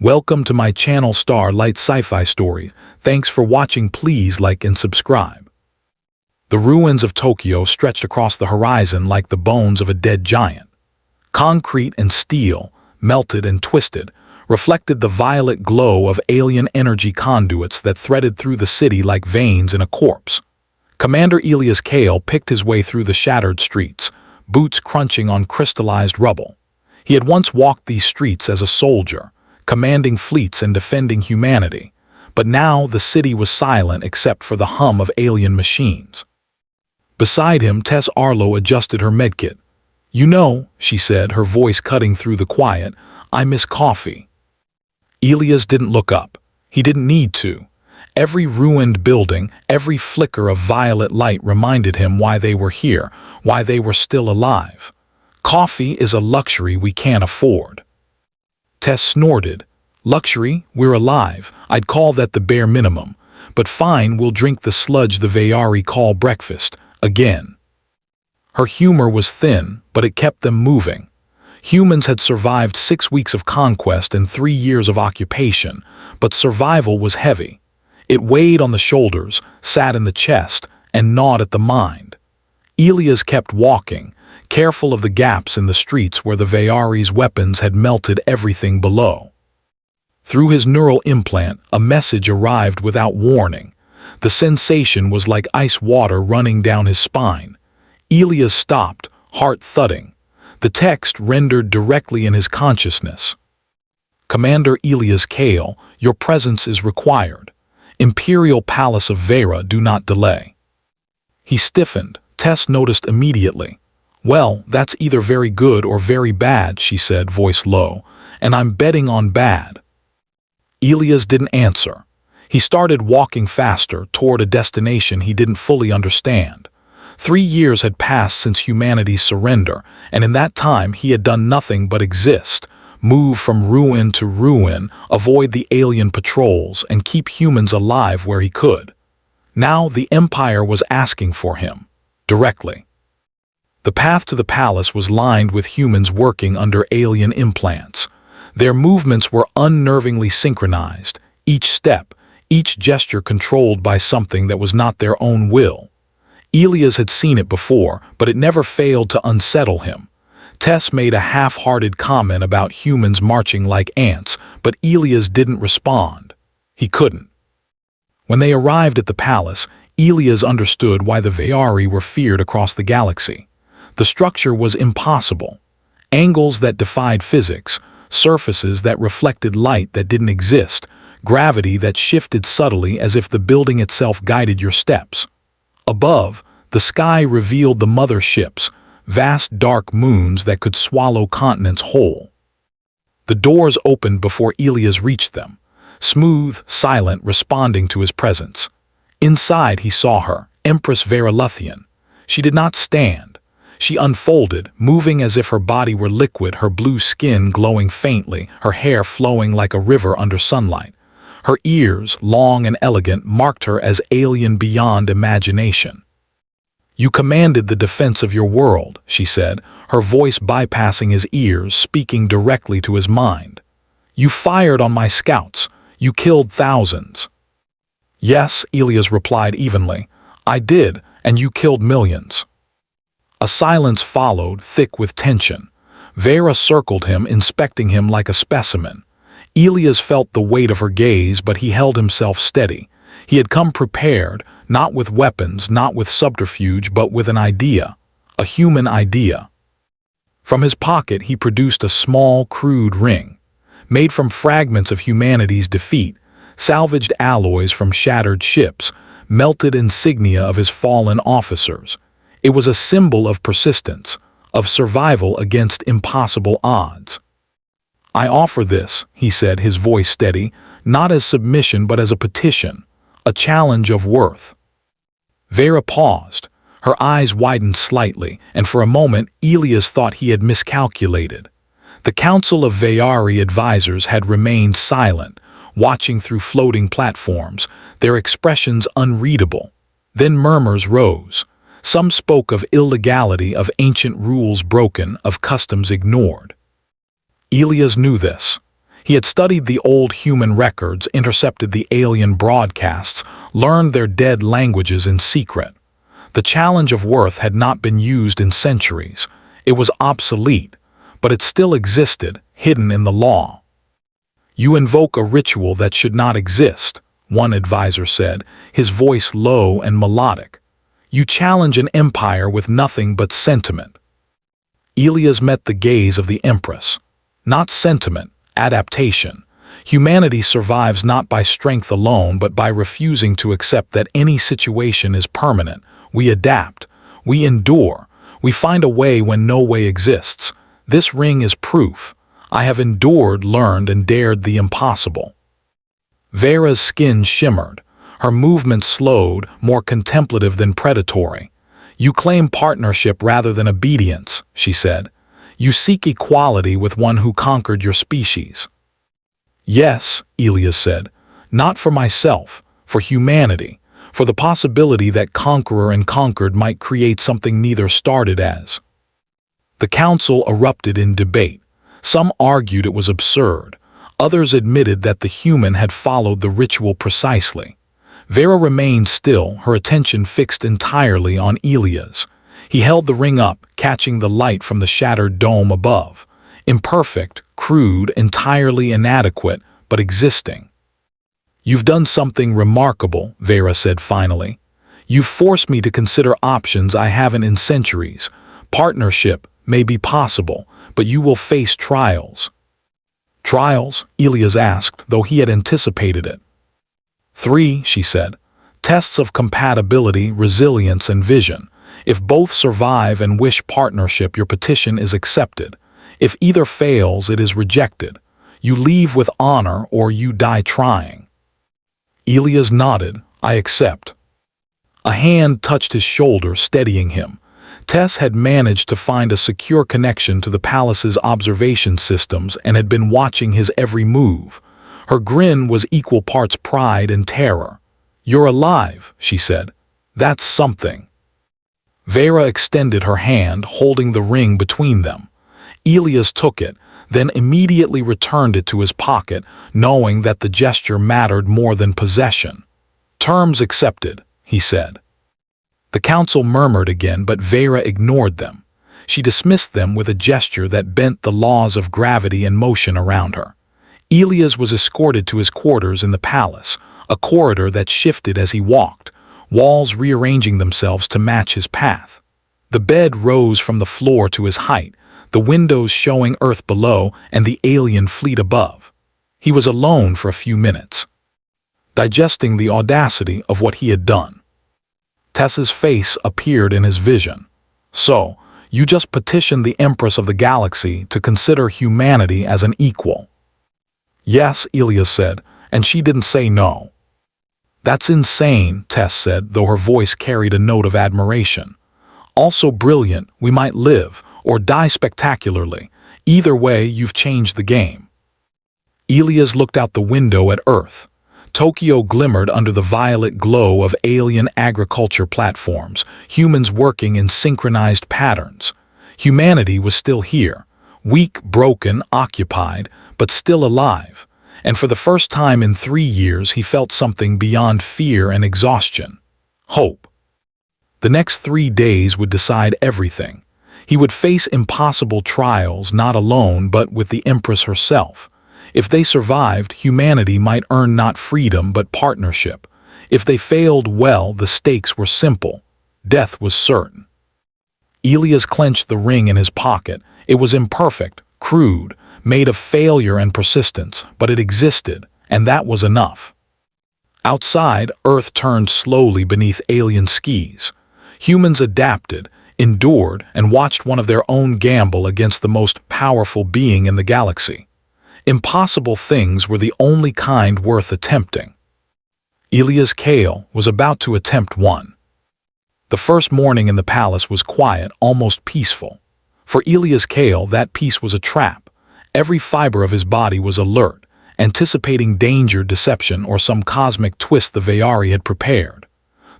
Welcome to my channel Starlight Sci-Fi Stories. Thanks for watching. Please like and subscribe. The ruins of Tokyo stretched across the horizon like the bones of a dead giant. Concrete and steel, melted and twisted, reflected the violet glow of alien energy conduits that threaded through the city like veins in a corpse. Commander Elias Kale picked his way through the shattered streets, boots crunching on crystallized rubble. He had once walked these streets as a soldier, commanding fleets and defending humanity, but now the city was silent except for the hum of alien machines. Beside him, Tess Arlo adjusted her medkit. "You know," she said, her voice cutting through the quiet, "I miss coffee." Elias didn't look up. He didn't need to. Every ruined building, every flicker of violet light reminded him why they were here, why they were still alive. Coffee is a luxury we can't afford. Tess snorted. "Luxury? We're alive. I'd call that the bare minimum. But fine, we'll drink the sludge the Vayari call breakfast. Again." Her humor was thin, but it kept them moving. Humans had survived 6 weeks of conquest and 3 years of occupation, but survival was heavy. It weighed on the shoulders, sat in the chest, and gnawed at the mind. Elias kept walking, careful of the gaps in the streets where the Vayari's weapons had melted everything below. Through his neural implant, a message arrived without warning. The sensation was like ice water running down his spine. Elias stopped, heart thudding. The text rendered directly in his consciousness. "Commander Elias Kale, your presence is required. Imperial Palace of Vera, do not delay." He stiffened. Tess noticed immediately. "Well, that's either very good or very bad," she said, voice low, "and I'm betting on bad." Elias didn't answer. He started walking faster toward a destination he didn't fully understand. 3 years had passed since humanity's surrender, and in that time he had done nothing but exist, move from ruin to ruin, avoid the alien patrols, and keep humans alive where he could. Now the Empire was asking for him, directly. The path to the palace was lined with humans working under alien implants. Their movements were unnervingly synchronized, each step, each gesture controlled by something that was not their own will. Elias had seen it before, but it never failed to unsettle him. Tess made a half-hearted comment about humans marching like ants, but Elias didn't respond. He couldn't. When they arrived at the palace, Elias understood why the Vayari were feared across the galaxy. The structure was impossible. Angles that defied physics, surfaces that reflected light that didn't exist, gravity that shifted subtly as if the building itself guided your steps. Above, the sky revealed the mother ships, vast dark moons that could swallow continents whole. The doors opened before Elias reached them, smooth, silent, responding to his presence. Inside he saw her, Empress Veraluthian. She did not stand. She unfolded, moving as if her body were liquid, her blue skin glowing faintly, her hair flowing like a river under sunlight. Her ears, long and elegant, marked her as alien beyond imagination. "You commanded the defense of your world," she said, her voice bypassing his ears, speaking directly to his mind. "You fired on my scouts. You killed thousands." "Yes," Elias replied evenly. "I did, and you killed millions." A silence followed, thick with tension. Vera circled him, inspecting him like a specimen. Elias felt the weight of her gaze, but he held himself steady. He had come prepared, not with weapons, not with subterfuge, but with an idea, a human idea. From his pocket he produced a small, crude ring, made from fragments of humanity's defeat, salvaged alloys from shattered ships, melted insignia of his fallen officers. It was a symbol of persistence, of survival against impossible odds. "I offer this," he said, his voice steady, "not as submission but as a petition, a challenge of worth." Vera paused. Her eyes widened slightly, and for a moment Elias thought he had miscalculated. The Council of Vayari advisors had remained silent, watching through floating platforms, their expressions unreadable. Then murmurs rose. Some spoke of illegality, of ancient rules broken, of customs ignored. Elias knew this. He had studied the old human records, intercepted the alien broadcasts, learned their dead languages in secret. The challenge of worth had not been used in centuries. It was obsolete, but it still existed, hidden in the law. "You invoke a ritual that should not exist," one advisor said, his voice low and melodic. "You challenge an empire with nothing but sentiment." Elias met the gaze of the Empress. "Not sentiment, adaptation. Humanity survives not by strength alone, but by refusing to accept that any situation is permanent. We adapt. We endure. We find a way when no way exists. This ring is proof. I have endured, learned, and dared the impossible." Vera's skin shimmered. Her movement slowed, more contemplative than predatory. "You claim partnership rather than obedience," she said. "You seek equality with one who conquered your species." "Yes," Elias said, "not for myself, for humanity, for the possibility that conqueror and conquered might create something neither started as." The council erupted in debate. Some argued it was absurd. Others admitted that the human had followed the ritual precisely. Vera remained still, her attention fixed entirely on Elias. He held the ring up, catching the light from the shattered dome above. Imperfect, crude, entirely inadequate, but existing. "You've done something remarkable," Vera said finally. "You've forced me to consider options I haven't in centuries. Partnership may be possible, but you will face trials." "Trials?" Elias asked, though he had anticipated it. "3," she said. "Tests of compatibility, resilience, and vision. If both survive and wish partnership, your petition is accepted. If either fails, it is rejected. You leave with honor or you die trying." Elias nodded. "I accept." A hand touched his shoulder, steadying him. Tess had managed to find a secure connection to the palace's observation systems and had been watching his every move. Her grin was equal parts pride and terror. "You're alive," she said. "That's something." Vera extended her hand, holding the ring between them. Elias took it, then immediately returned it to his pocket, knowing that the gesture mattered more than possession. "Terms accepted," he said. The council murmured again, but Vera ignored them. She dismissed them with a gesture that bent the laws of gravity and motion around her. Elias was escorted to his quarters in the palace, a corridor that shifted as he walked, walls rearranging themselves to match his path. The bed rose from the floor to his height, the windows showing Earth below and the alien fleet above. He was alone for a few minutes, digesting the audacity of what he had done. Tessa's face appeared in his vision. "So, you just petitioned the Empress of the Galaxy to consider humanity as an equal." "Yes," Elias said, "and she didn't say no." "That's insane," Tess said, though her voice carried a note of admiration. "Also brilliant, we might live, or die spectacularly. Either way, you've changed the game." Elias looked out the window at Earth. Tokyo glimmered under the violet glow of alien agriculture platforms, humans working in synchronized patterns. Humanity was still here, weak, broken, occupied, but still alive. And for the first time in 3 years, he felt something beyond fear and exhaustion: hope. The next 3 days would decide everything. He would face impossible trials, not alone, but with the Empress herself. If they survived, humanity might earn not freedom, but partnership. If they failed, well, the stakes were simple. Death was certain. Elias clenched the ring in his pocket. It was imperfect, crude, made of failure and persistence, but it existed, and that was enough. Outside, Earth turned slowly beneath alien skis. Humans adapted, endured, and watched one of their own gamble against the most powerful being in the galaxy. Impossible things were the only kind worth attempting. Elias Kale was about to attempt one. The first morning in the palace was quiet, almost peaceful. For Elias Kale, that peace was a trap. Every fiber of his body was alert, anticipating danger, deception, or some cosmic twist the Vayari had prepared.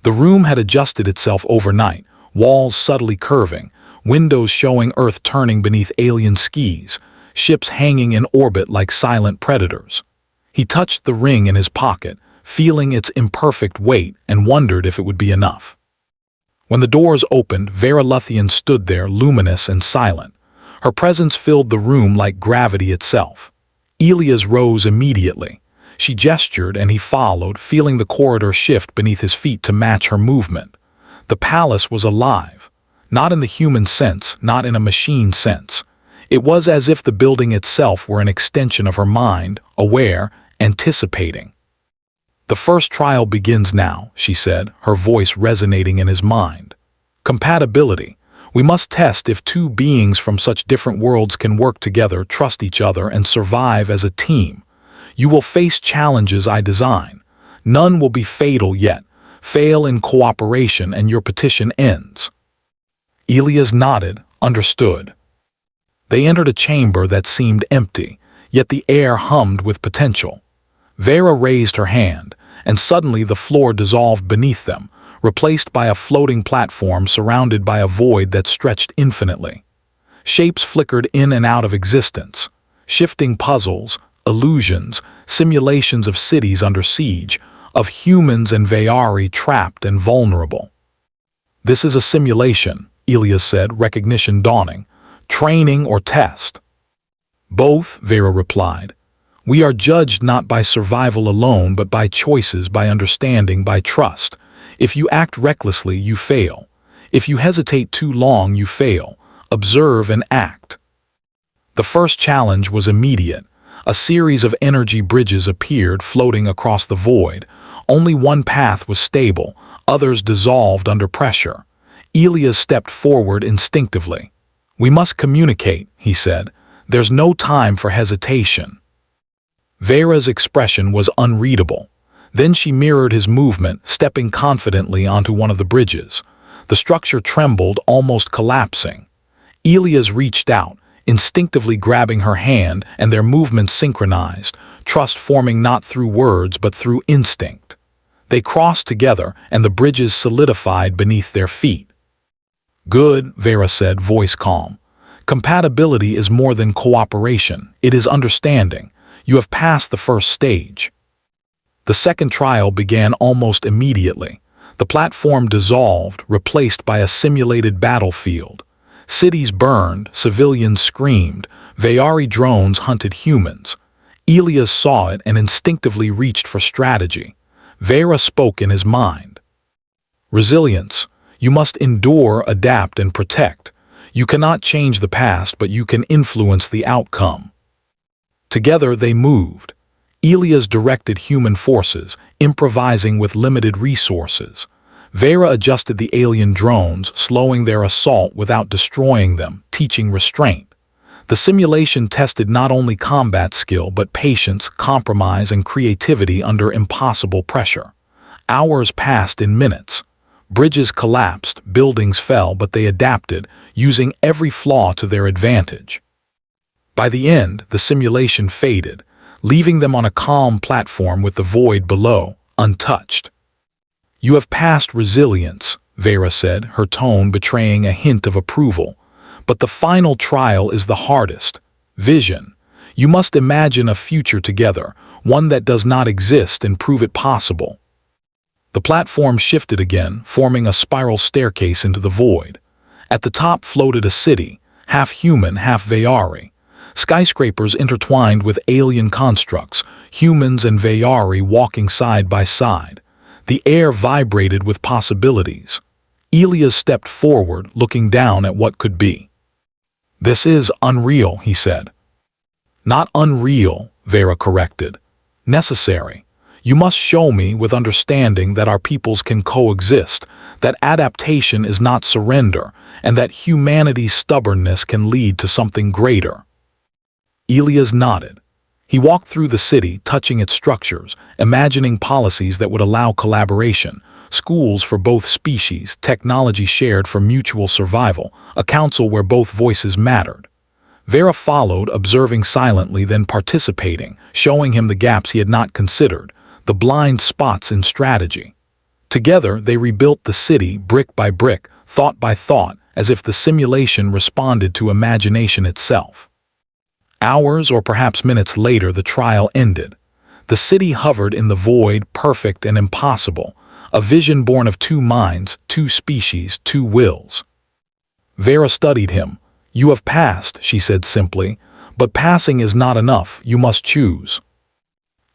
The room had adjusted itself overnight, walls subtly curving, windows showing Earth turning beneath alien skis, ships hanging in orbit like silent predators. He touched the ring in his pocket, feeling its imperfect weight, and wondered if it would be enough. When the doors opened, Vera Luthian stood there, luminous and silent. Her presence filled the room like gravity itself. Elias rose immediately. She gestured and he followed, feeling the corridor shift beneath his feet to match her movement. The palace was alive. Not in the human sense, not in a machine sense. It was as if the building itself were an extension of her mind, aware, anticipating. "The first trial begins now," she said, her voice resonating in his mind. "Compatibility. We must test if two beings from such different worlds can work together, trust each other, and survive as a team. You will face challenges I design. None will be fatal yet. Fail in cooperation and your petition ends." Elias nodded, understood. They entered a chamber that seemed empty, yet the air hummed with potential. Vera raised her hand, and suddenly the floor dissolved beneath them, replaced by a floating platform surrounded by a void that stretched infinitely. Shapes flickered in and out of existence, shifting puzzles, illusions, simulations of cities under siege, of humans and Vayari trapped and vulnerable. "This is a simulation," Elias said, recognition dawning. "Training or test?" "Both," Vera replied. "We are judged not by survival alone, but by choices, by understanding, by trust. If you act recklessly, you fail. If you hesitate too long, you fail. Observe and act." The first challenge was immediate. A series of energy bridges appeared, floating across the void. Only one path was stable, others dissolved under pressure. Elias stepped forward instinctively. "We must communicate," he said. "There's no time for hesitation." Vera's expression was unreadable. Then she mirrored his movement, stepping confidently onto one of the bridges. The structure trembled, almost collapsing. Elias reached out, instinctively grabbing her hand, and their movements synchronized, trust forming not through words but through instinct. They crossed together, and the bridges solidified beneath their feet. "Good," Vera said, voice calm. "Compatibility is more than cooperation. It is understanding. You have passed the first stage." The second trial began almost immediately. The platform dissolved, replaced by a simulated battlefield. Cities burned, civilians screamed, Vayari drones hunted humans. Elias saw it and instinctively reached for strategy. Vera spoke in his mind. "Resilience. You must endure, adapt, and protect. You cannot change the past, but you can influence the outcome." Together they moved. Elias directed human forces, improvising with limited resources. Vera adjusted the alien drones, slowing their assault without destroying them, teaching restraint. The simulation tested not only combat skill, but patience, compromise, and creativity under impossible pressure. Hours passed in minutes. Bridges collapsed, buildings fell, but they adapted, using every flaw to their advantage. By the end, the simulation faded, leaving them on a calm platform with the void below, untouched. "You have passed resilience," Vera said, her tone betraying a hint of approval. "But the final trial is the hardest. Vision. You must imagine a future together, one that does not exist, and prove it possible." The platform shifted again, forming a spiral staircase into the void. At the top floated a city, half human, half Vayari. Skyscrapers intertwined with alien constructs, humans and Vayari walking side by side. The air vibrated with possibilities. Elias stepped forward, looking down at what could be. "This is unreal," he said. "Not unreal," Vera corrected. "Necessary. You must show me with understanding that our peoples can coexist, that adaptation is not surrender, and that humanity's stubbornness can lead to something greater." Elias nodded. He walked through the city, touching its structures, imagining policies that would allow collaboration, schools for both species, technology shared for mutual survival, a council where both voices mattered. Vera followed, observing silently, then participating, showing him the gaps he had not considered, the blind spots in strategy. Together, they rebuilt the city brick by brick, thought by thought, as if the simulation responded to imagination itself. Hours or perhaps minutes later, the trial ended. The city hovered in the void, perfect and impossible, a vision born of two minds, two species, two wills. Vera studied him. "You have passed," she said simply, "but passing is not enough, you must choose."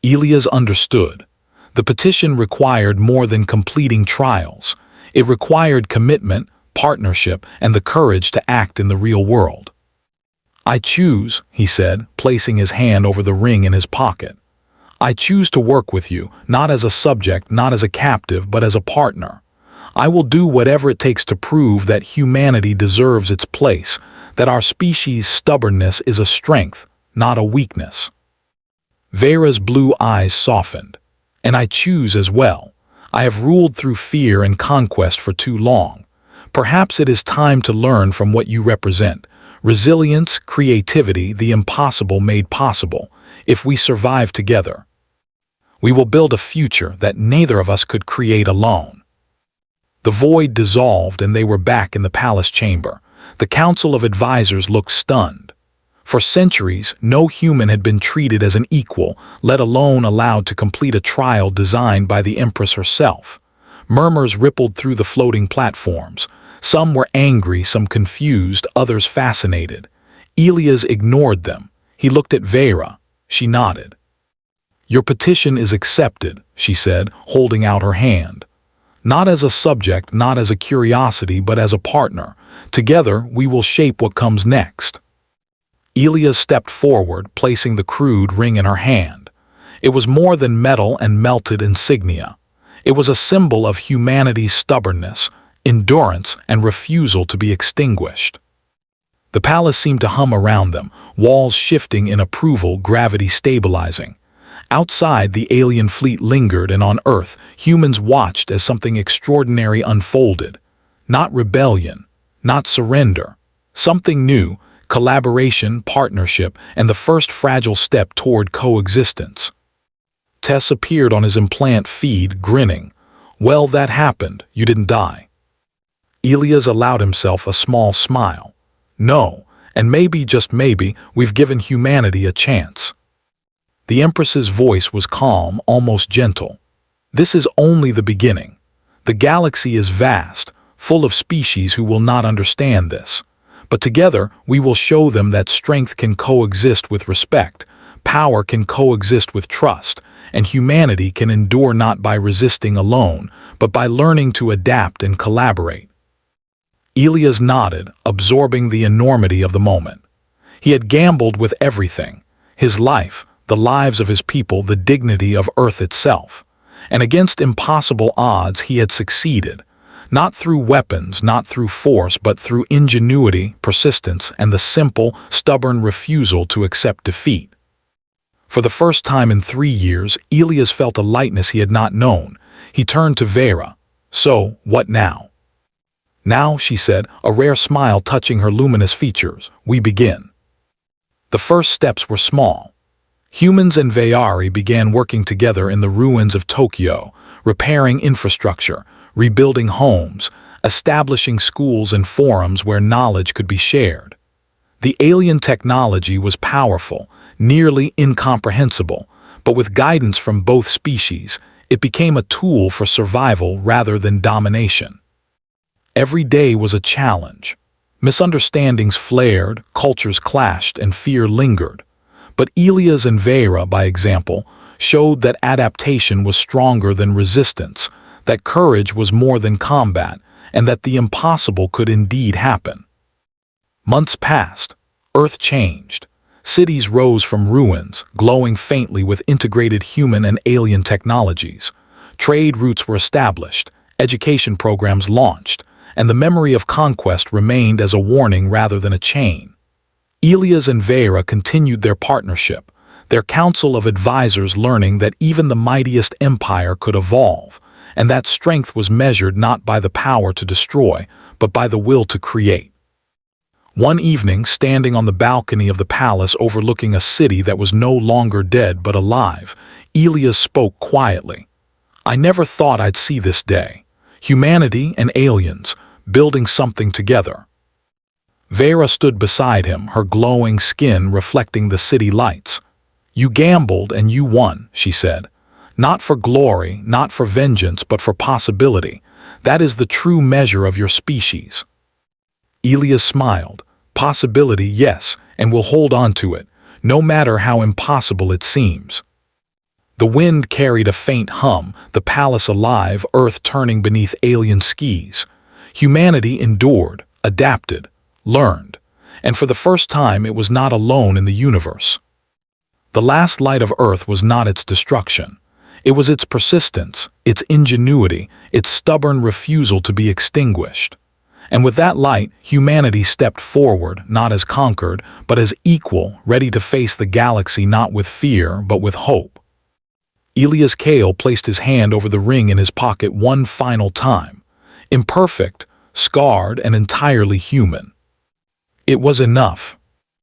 Elias understood. The petition required more than completing trials. It required commitment, partnership, and the courage to act in the real world. "I choose," he said, placing his hand over the ring in his pocket. "I choose to work with you, not as a subject, not as a captive, but as a partner. I will do whatever it takes to prove that humanity deserves its place, that our species' stubbornness is a strength, not a weakness." Vera's blue eyes softened. "And I choose as well. I have ruled through fear and conquest for too long. Perhaps it is time to learn from what you represent. Resilience, creativity, the impossible made possible. If we survive together, we will build a future that neither of us could create alone." The void dissolved and they were back in the palace chamber. The council of advisors looked stunned. For centuries, no human had been treated as an equal, let alone allowed to complete a trial designed by the Empress herself. Murmurs rippled through the floating platforms. Some were angry, some confused, others fascinated. Elias ignored them. He looked at Vera. She nodded. "Your petition is accepted," she said, holding out her hand. "Not as a subject, not as a curiosity, but as a partner. Together, we will shape what comes next." Elias stepped forward, placing the crude ring in her hand. It was more than metal and melted insignia. It was a symbol of humanity's stubbornness, endurance, and refusal to be extinguished. The palace seemed to hum around them, walls shifting in approval, gravity stabilizing. Outside, the alien fleet lingered, and on Earth, humans watched as something extraordinary unfolded. Not rebellion, not surrender. Something new, collaboration, partnership, and the first fragile step toward coexistence. Tess appeared on his implant feed, grinning. "Well, that happened. You didn't die." Elias allowed himself a small smile. "No, and maybe, just maybe, we've given humanity a chance." The Empress's voice was calm, almost gentle. "This is only the beginning. The galaxy is vast, full of species who will not understand this. But together, we will show them that strength can coexist with respect, power can coexist with trust, and humanity can endure not by resisting alone, but by learning to adapt and collaborate." Elias nodded, absorbing the enormity of the moment. He had gambled with everything: his life, the lives of his people, the dignity of Earth itself. And against impossible odds, he had succeeded. Not through weapons, not through force, but through ingenuity, persistence, and the simple, stubborn refusal to accept defeat. For the first time in 3 years, Elias felt a lightness he had not known. He turned to Vera. "So, what now?" "Now," she said, a rare smile touching her luminous features, "we begin." The first steps were small. Humans and Veyari began working together in the ruins of Tokyo, repairing infrastructure, rebuilding homes, establishing schools and forums where knowledge could be shared. The alien technology was powerful, nearly incomprehensible, but with guidance from both species, it became a tool for survival rather than domination. Every day was a challenge. Misunderstandings flared, cultures clashed, and fear lingered. But Elias and Vera, by example, showed that adaptation was stronger than resistance, that courage was more than combat, and that the impossible could indeed happen. Months passed. Earth changed. Cities rose from ruins, glowing faintly with integrated human and alien technologies. Trade routes were established, education programs launched, and the memory of conquest remained as a warning rather than a chain. Elias and Vera continued their partnership, their council of advisors learning that even the mightiest empire could evolve, and that strength was measured not by the power to destroy, but by the will to create. One evening, standing on the balcony of the palace overlooking a city that was no longer dead but alive, Elias spoke quietly. "I never thought I'd see this day. Humanity and aliens, building something together." Vera stood beside him, her glowing skin reflecting the city lights. "You gambled and you won," she said. "Not for glory, not for vengeance, but for possibility. That is the true measure of your species." Elias smiled. "Possibility, yes, and we'll hold on to it, no matter how impossible it seems." The wind carried a faint hum, the palace alive, Earth turning beneath alien skis. Humanity endured, adapted, learned, and for the first time it was not alone in the universe. The last light of Earth was not its destruction. It was its persistence, its ingenuity, its stubborn refusal to be extinguished. And with that light, humanity stepped forward, not as conquered, but as equal, ready to face the galaxy not with fear, but with hope. Elias Kale placed his hand over the ring in his pocket one final time. Imperfect, scarred, and entirely human. It was enough.